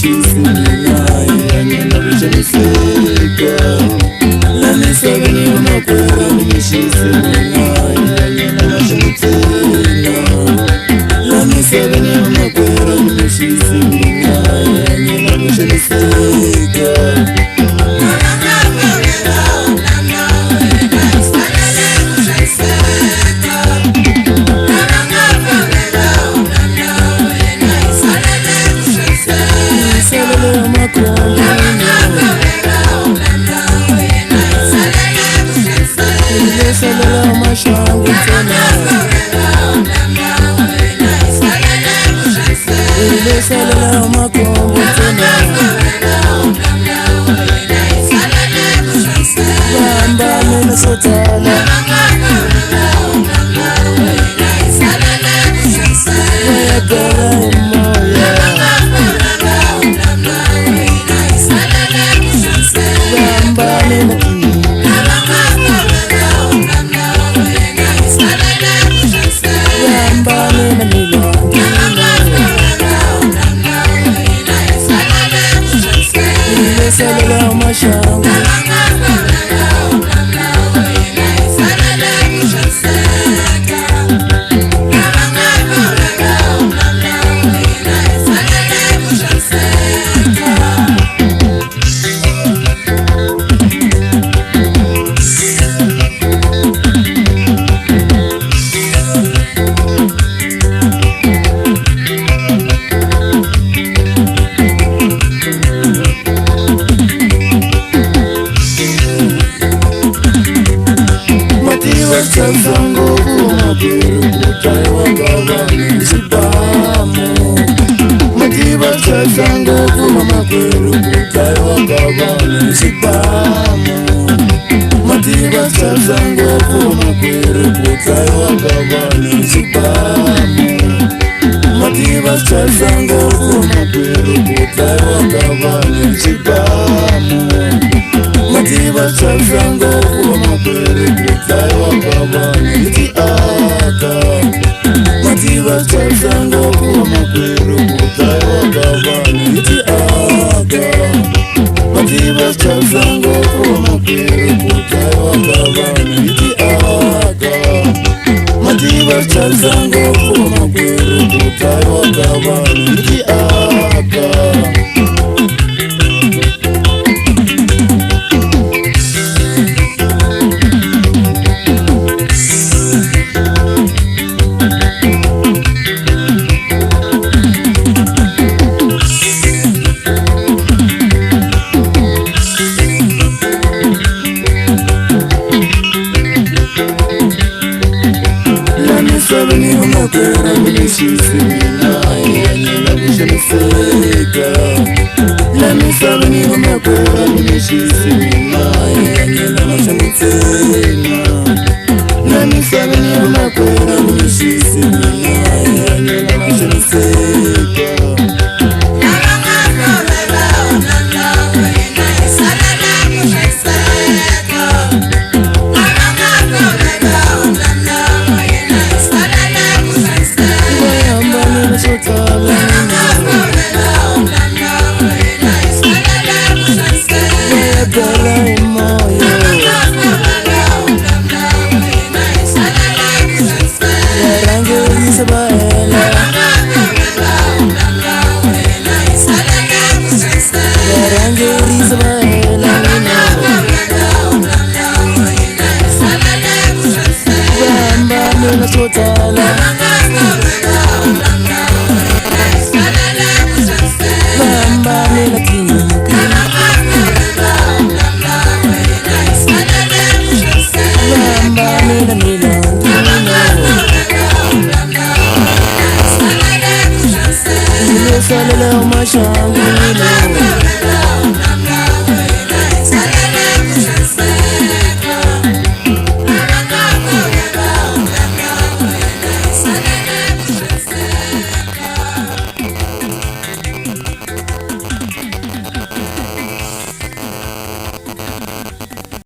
mishisi minaye nyela vishaniseka lani sabeni umakwera mishisi minaye nyela vishaniseka lani sabeni umakwera mishisi minaye nyela vishaniseka Sango kumakiru kutai wagavani sipamu Matiba sango kumakiru kutai wagavani sipamu Matiba sango kumakiru kutai wagavani sipamu Matiba sango kumakiru kutai wagavani sipamu Matiba sango kumakiru kutai wagavani iti aka Matiba sango kumakiru kutai wagavani iti aka Matiba sango kumakiru kutai wagavani iti aka Matiba sango kumakiru kutai wagavani iti aka Sabeni umakwera mishisi minaye nyela vishaniseka Lani sabeni umakwera mishisi minaye nyela vishaniseka Lani sabeni umakwera mishisi minaye nyela vishaniseka Salala, my shangu,